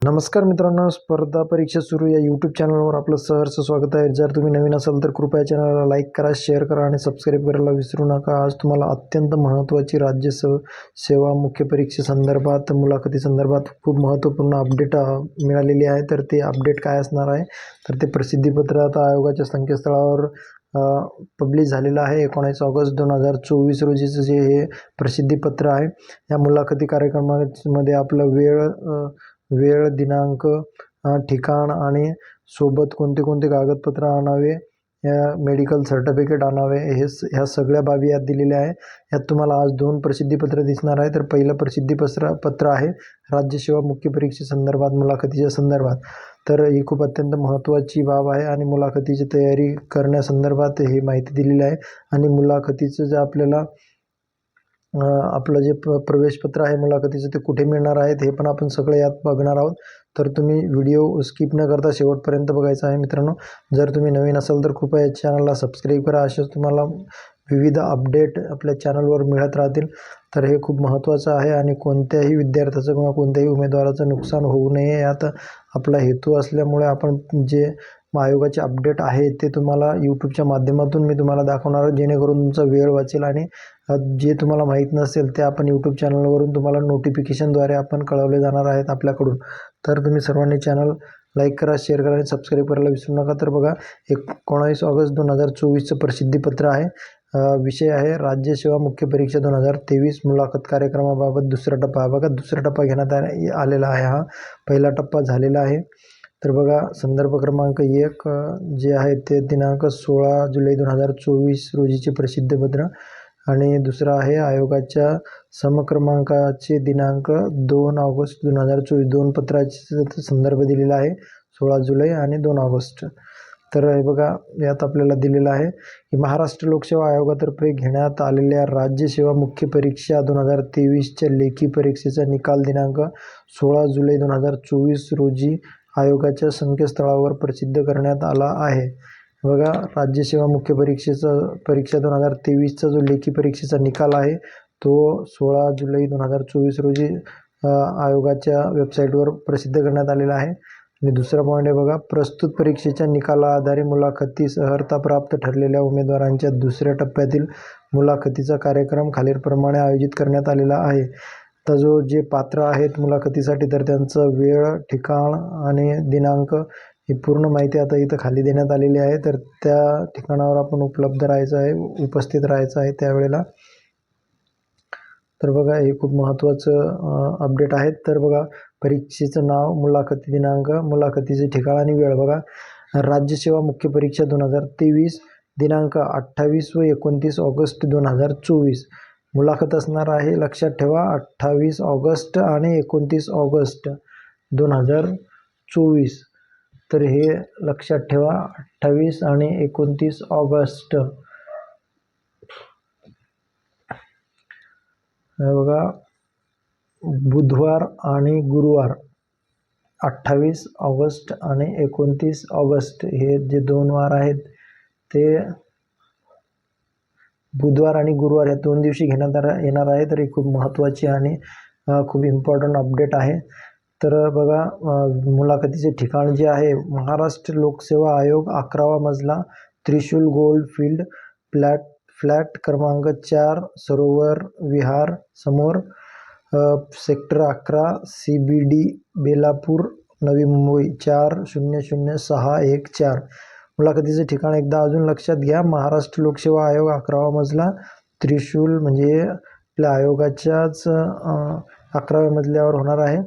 नमस्कार मित्रांनो, स्पर्धा परीक्षा सुरू या यूट्यूब चॅनलवर आपलं सहर्ष स्वागत आहे. जर तुम्ही नवीन असाल तर कृपया चॅनलला लाईक करा, शेअर करा आणि सबस्क्राईब करायला विसरू नका. आज तुम्हाला अत्यंत महत्त्वाची राज्य सेवा मुख्य परीक्षेसंदर्भात मुलाखतीसंदर्भात खूप महत्त्वपूर्ण अपडेट मिळालेली आहे. तर ते अपडेट काय असणार आहे, तर ते प्रसिद्धीपत्र आता आयोगाच्या संकेतस्थळावर पब्लिश झालेलं आहे. 19 ऑगस्ट 2024 रोजीचं जे हे प्रसिद्धीपत्र आहे, या मुलाखती कार्यक्रमामध्ये आपलं वेळ, दिनांक, ठिकाण आणि सोबत कोणते कोणते कागदपत्र आणावे, मेडिकल सर्टिफिकेट आणावे, ह्या सगळ्या बाबी यात दिलेल्या आहे. यात तुम्हाला आज 2 प्रसिद्धीपत्र दिसणार आहे. तर पहिलं प्रसिद्धीपत्र आहे राज्यसेवा मुख्य परीक्षेसंदर्भात मुलाखतीच्या संदर्भात. तर ही खूप अत्यंत महत्त्वाची बाब आहे आणि मुलाखतीची तयारी करण्यासंदर्भात ही माहिती दिलेली आहे. आणि मुलाखतीचं जे आपल्याला आपलं जे प्रवेशपत्र आहे मुलाखतीचं ते कुठे मिळणार आहे हे पण आपण सगळं यात बघणार आहोत. तर तुम्ही व्हिडिओ स्किप न करता शेवटपर्यंत बघायचा आहे मित्रांनो. जर तुम्ही नवीन असाल तर कृपया चॅनलला सबस्क्राईब करा. असेच तुम्हाला विविध अपडेट आपल्या चॅनलवर मिळत राहतील. तर हे खूप महत्त्वाचं आहे आणि कोणत्याही विद्यार्थ्याचं किंवा कोणत्याही उमेदवाराचं नुकसान होऊ नये यात आपला हेतू असल्यामुळे आपण जे आयोगाचे अपडेट आहे ते तुम्हाला यूट्यूबच्या माध्यमातून मी तुम्हाला दाखवणार आहे, जेणेकरून तुमचा वेळ वाचेल. आणि जे तुम्हाला माहीत नसेल ते आपण यूट्यूब चॅनलवरून तुम्हाला नोटिफिकेशनद्वारे आपण कळवले जाणार आहेत आपल्याकडून. तर तुम्ही सर्वांनी चॅनल लाईक करा, शेअर करा आणि सबस्क्राईब करायला विसरू नका. तर बघा, 19 ऑगस्ट 2024चं प्रसिद्धीपत्र आहे. विषय आहे राज्यसेवा मुख्य परीक्षा 2023 मुलाखत कार्यक्रमाबाबत दुसरा टप्पा. बघा, दुसरा टप्पा घेण्यात आलेला आहे. हा पहिला टप्पा झालेला आहे. तर बघा, संदर्भ क्रमांक 1 जे आहे ते दिनांक 16 जुलै 2024 रोजीचे प्रसिद्धीपत्र. आणि दुसरा आहे आयोगाच्या समक्रमांकाचे दिनांक 2 ऑगस्ट 2024. 2 पत्राचे संदर्भ दिलेला आहे, 16 जुलै आणि 2 ऑगस्ट. तर हे बघा, यात आपल्याला दिलेलं आहे की महाराष्ट्र लोकसेवा आयोगातर्फे घेण्यात आलेल्या राज्यसेवा मुख्य परीक्षा 2023च्या लेखी परीक्षेचा निकाल दिनांक 16 जुलै 2024 रोजी आयोगाच्या संकेतस्थळावर प्रसिद्ध करण्यात आला आहे. बघा, राज्यसेवा मुख्य परीक्षा 2023चा जो लेखी परीक्षेचा निकाल आहे तो 16 जुलै 2024 रोजी आयोगाच्या वेबसाईटवर प्रसिद्ध करण्यात आलेला आहे. आणि दुसरा पॉईंट आहे बघा, प्रस्तुत परीक्षेच्या निकालाआधारे मुलाखतीस अर्हता प्राप्त ठरलेल्या उमेदवारांच्या दुसऱ्या टप्प्यातील मुलाखतीचा कार्यक्रम खालीलप्रमाणे आयोजित करण्यात आलेला आहे. आता जे पात्र आहेत मुलाखतीसाठी तर त्यांचं वेळ, ठिकाण आणि दिनांक ही पूर्ण माहिती आता इथं खाली देण्यात आलेली आहे. तर त्या ठिकाणावर आपण उपलब्ध राहायचं आहे, उपस्थित राहायचं आहे त्यावेळेला. तर बघा, हे खूप महत्त्वाचं अपडेट आहेत. तर बघा, परीक्षेचं नाव, मुलाखती दिनांक, मुलाखतीचे ठिकाण आणि वेळ. बघा, राज्यसेवा मुख्य परीक्षा 2023 दिनांक 28 व 29 ऑगस्ट 2024 मुलाखत असणार आहे. लक्षात ठेवा, 28 ऑगस्ट आणि 29 ऑगस्ट 2024. तर हे लक्षात ठेवा, 28 आणि 29 ऑगस्ट. बघा, बुधवार आणि गुरुवार, 28 ऑगस्ट आणि 29 ऑगस्ट हे जे 2 वार आहेत ते बुधवार आणि गुरुवार या 2 दिवशी घेण्यात येणार आहे. तर ही खूप महत्त्वाची आणि खूप इम्पॉर्टंट अपडेट आहे. तर बघा, मुलाखतीचे ठिकाण जे आहे, महाराष्ट्र लोकसेवा आयोग, 11वा मजला, त्रिशूल गोल्ड फील्ड, फ्लॅट क्रमांक 4, सरोवर विहार समोर, सेक्टर 11, CBD, बेलापूर, नवी मुंबई 400614. मुलाखतीचे ठिकाण एकदा अजून लक्षात घ्या, महाराष्ट्र लोकसेवा आयोग, 11वा मजला, त्रिशूल म्हणजे आपल्या आयोगाच्याच 11व्या मजल्यावर होणार आहे.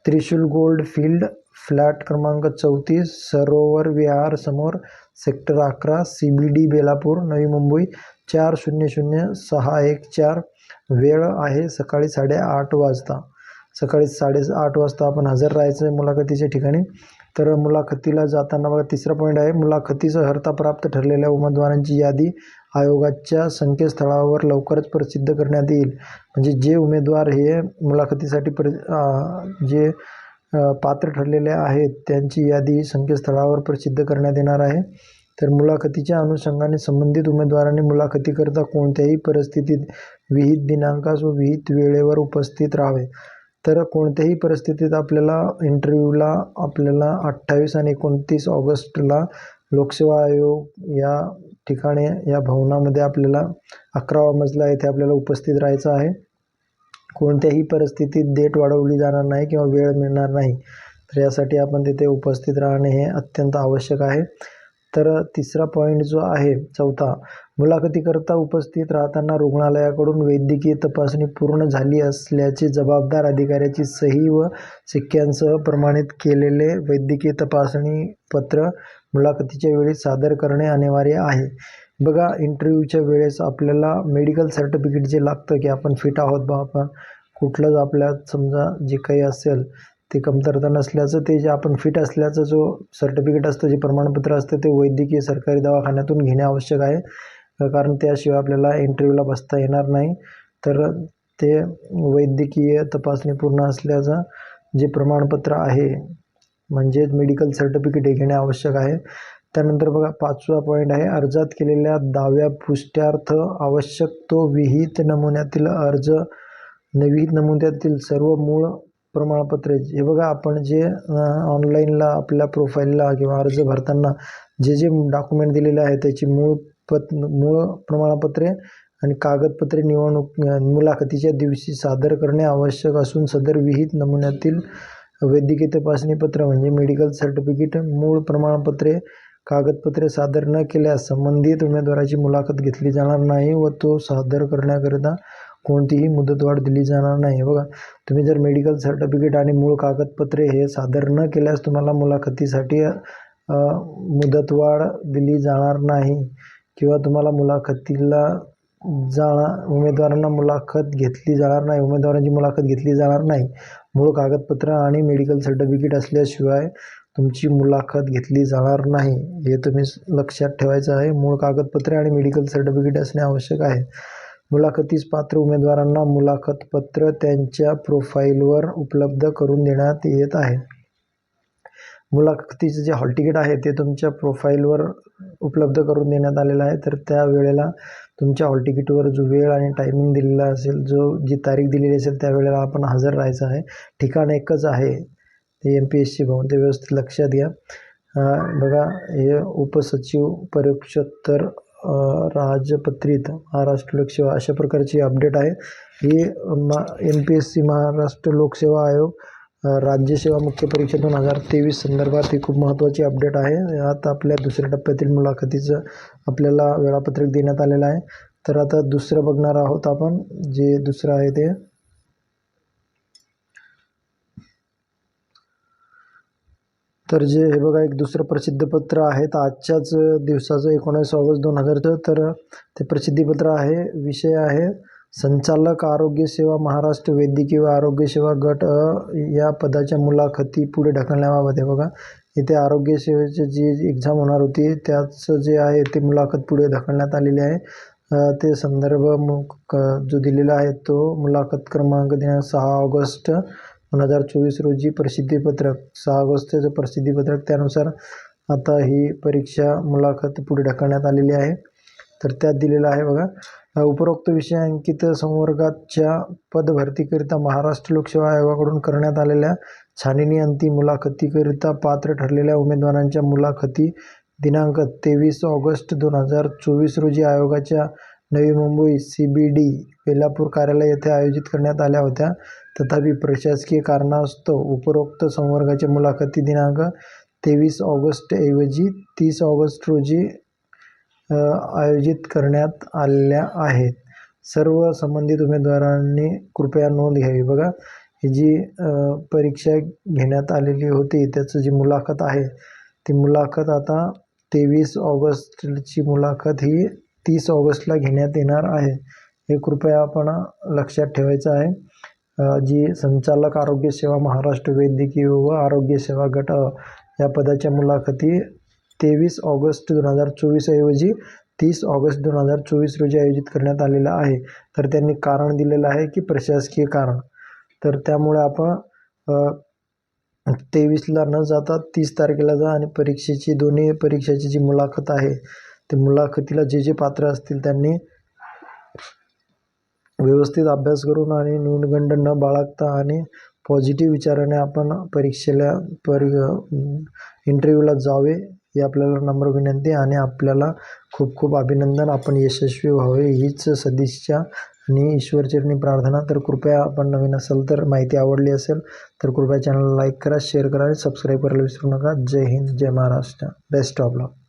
त्रिशूल गोल्ड फील्ड, फ्लॅट क्रमांक 34, सरोवर विहार समोर, सेक्टर 11, CBD, बेलापूर, नवी मुंबई 400614. वेळ आहे सकाळी 8:30 वाजता. सकाळी 8:30 वाजता आपण हजर राहायचं आहे मुलाखतीच्या ठिकाणी. तर मुलाखतीला जाताना बघा, तिसरा पॉईंट आहे, मुलाखतीस अर्हता प्राप्त ठरलेल्या उमेदवारांची यादी आयोगाच्या संकेतस्थळावर लवकरच प्रसिद्ध करण्यात येईल. म्हणजे जे उमेदवार हे मुलाखतीसाठी जे पात्र ठरलेले आहेत त्यांची यादी संकेतस्थळावर प्रसिद्ध करण्यात येणार आहे. तर मुलाखतीच्या अनुषंगाने संबंधित उमेदवारांनी मुलाखतीकरता कोणत्याही परिस्थितीत विहित दिनांकास व विहित वेळेवर उपस्थित राहावे. तर कोणत्याही परिस्थितीत आपल्याला इंटरव्ह्यूला आपल्याला 28 आणि 29 ऑगस्टला लोकसेवा आयोग या ठिकाणी या भवनामध्ये आपल्याला 11वा मजला येथे आपल्याला उपस्थित राहायचं आहे. कोणत्याही परिस्थितीत डेट वाढवली जाणार नाही किंवा वेळ मिळणार नाही. तर यासाठी आपण तिथे उपस्थित राहणे हे अत्यंत आवश्यक आहे. तर तिसरा पॉईंट जो आहे चौथा, मुलाखतीकरता उपस्थित राहताना रुग्णालयाकडून वैद्यकीय तपासणी पूर्ण झाली असल्याची जबाबदार अधिकाऱ्याची सही व शिक्क्यांसह प्रमाणित केलेले वैद्यकीय तपासणी पत्र मुलाखतीच्या वेळी सादर करणे अनिवार्य आहे. बघा, इंटरव्ह्यूच्या वेळेस आपल्याला मेडिकल सर्टिफिकेट जे लागतं की आपण फिट आहोत बा, आपण कुठलंच आपल्यात समजा जे काही असेल ते कमतरता नसल्याचं, ते जे आपण फिट असल्याचं जो सर्टिफिकेट असतं, जे प्रमाणपत्र असतं, ते वैद्यकीय सरकारी दवाखान्यातून घेणे आवश्यक आहे. कारण त्याशिवाय आपल्याला इंटरव्ह्यूला बसता येणार नाही. तर ते वैद्यकीय तपासणी पूर्ण असल्याचं जे प्रमाणपत्र आहे म्हणजेच मेडिकल सर्टिफिकेट हे घेणे आवश्यक आहे. त्यानंतर बघा, 5वा पॉईंट आहे, अर्जात केलेल्या दाव्या पुष्ट्यार्थ आवश्यक तो विहित नमुन्यातील अर्ज विहित नमुन्यातील सर्व मूळ प्रमाणपत्रे. हे बघा, आपण जे ऑनलाईनला आपल्या प्रोफाईलला किंवा अर्ज भरताना जे जे डॉक्युमेंट दिलेले आहे त्याची मूळ प्रमाणपत्रे आणि कागदपत्रे मुलाखतीच्या दिवशी सादर करणे आवश्यक असून सदर विहित नमुन्यातील वैद्यकीय तपासणी पत्र म्हणजे मेडिकल सर्टिफिकेट, मूळ प्रमाणपत्रे, कागदपत्रे सादर न केल्यास संबंधित उमेदवाराची मुलाखत घेतली जाणार नाही व तो सादर करण्याकरिता कोणतीही मुदतवाढ दिली जाणार नाही. बघा, तुम्ही जर मेडिकल सर्टिफिकेट आणि मूळ कागदपत्रे हे सादर न केल्यास तुम्हाला मुलाखतीसाठी मुदतवाढ दिली जाणार नाही किंवा तुम्हाला उमेदवारांची मुलाखत घेतली जाणार नाही. मूळ कागदपत्र आणि मेडिकल सर्टिफिकेट असल्याशिवाय तुमची मुलाखत घेतली जाणार नाही, हे तुम्ही लक्षात ठेवायचं आहे. मूळ कागदपत्रे आणि मेडिकल सर्टिफिकेट असणे आवश्यक आहे. मुलाखतीस पात्र उमेदवारांना मुलाखत पत्र त्यांच्या प्रोफाईलवर उपलब्ध करून देण्यात येत आहे. मुलाखतीचे जे हॉल तिकीट आहे ते तुमच्या प्रोफाईलवर उपलब्ध करून देण्यात आलेलं आहे. तर त्या वेळेला तुमच्या हॉल तिकीटवर जो वेळ आणि टायमिंग दिलेला असेल, जी तारीख दिलेली असेल त्या वेळेला आपण हजर राहायचं आहे. ठिकाण एकच आहे, ते MPSC भवन, ते व्यवस्थित लक्षात घ्या. बघा, हे उपसचिव परीक्षोत्तर राजपत्रित महाराष्ट्र लोकसेवा अशा प्रकारची अपडेट आहे. ही MPSC महाराष्ट्र लोकसेवा आयोग राज्यसेवा मुख्य परीक्षा 2023 संदर्भात ही खूप महत्त्वाची अपडेट आहे. यात आपल्या दुसऱ्या टप्प्यातील मुलाखतीचं आपल्याला वेळापत्रक देण्यात आलेलं आहे. तर आता दुसरं बघणार आहोत आपण, जे दुसरं आहे ते तर जे हे बघा, एक दुसरं प्रसिद्धीपत्र आहे. तर आजच्याच दिवसाचं 19 ऑगस्ट 2000 तर ते प्रसिद्धीपत्र आहे. विषय आहे संचालक आरोग्य सेवा महाराष्ट्र वैद्यकीय व आरोग्य सेवा गट या पदाच्या मुलाखती पुढे ढकलण्याबाबत. हे बघा, इथे आरोग्य सेवेची जी एक्झाम होणार होती त्याचं जे आहे ते मुलाखत पुढे ढकलण्यात आलेली आहे. ते संदर्भ जो दिलेला आहे तो मुलाखत क्रमांक 6 ऑगस्ट 2024 रोजी प्रसिद्धीपत्रक, 6 ऑगस्टचं प्रसिद्धीपत्रक, त्यानुसार आता ही परीक्षा मुलाखत पुढे ढकलण्यात आलेली आहे. तर त्यात दिलेलं आहे बघा, उपरोक्त विषयांकित संवर्गाच्या पदभरतीकरिता महाराष्ट्र लोकसेवा आयोगाकडून करण्यात आलेल्या छाननी अंतिम मुलाखतीकरिता पात्र ठरलेल्या उमेदवारांच्या मुलाखती दिनांक 23 ऑगस्ट 2024 रोजी आयोगाच्या नवी मुंबई CBD बेलापूर कार्यालय येथे आयोजित करण्यात आल्या होत्या. तथापि प्रशासकीय कारणास्तव उपरोक्त संवर्गाच्या मुलाखती दिनांक 23 ऑगस्ट ऐवजी 30 ऑगस्ट रोजी आयोजित करण्यात आल्या आहेत. सर्व संबंधित उमेदवारांनी कृपया नोंद घ्यावी. बघा, ही जी परीक्षा घेण्यात आलेली होती त्याचं जी मुलाखत आहे ती मुलाखत आता 23 ऑगस्टची मुलाखत ही 30 ऑगस्टला घेण्यात येणार आहे. हे कृपया आपण लक्षात ठेवायचं आहे. जी संचालक आरोग्य सेवा महाराष्ट्र वैद्यकीय व आरोग्य सेवा गट या पदाच्या मुलाखती 23 ऑगस्ट 2024 ऐवजी 30 ऑगस्ट 2024 रोजी आयोजित करण्यात आलेला आहे. तर त्यांनी कारण दिलेलं आहे की प्रशासकीय कारण. तर त्यामुळे आपण 23ला न जाता 30 तारखेला जा आणि दोन्ही परीक्षेची जी मुलाखत आहे ते मुलाखतीला जे पात्र असतील त्यांनी व्यवस्थित अभ्यास करून आणि न्यूनगंड न बाळगता आणि पॉझिटिव्ह विचाराने आपण परीक्षेला इंटरव्ह्यूला जावे ही आपल्याला नम्र विनंती आणि आपल्याला खूप खूप अभिनंदन. आपण यशस्वी व्हावे हीच सदिच्छा आणि ईश्वरचरणी प्रार्थना. तर कृपया आपण नवीन असाल तर माहिती आवडली असेल तर कृपया चॅनलला लाईक करा, शेअर करा आणि सबस्क्राईब करायला विसरू नका. जय हिंद, जय महाराष्ट्र. Best of luck.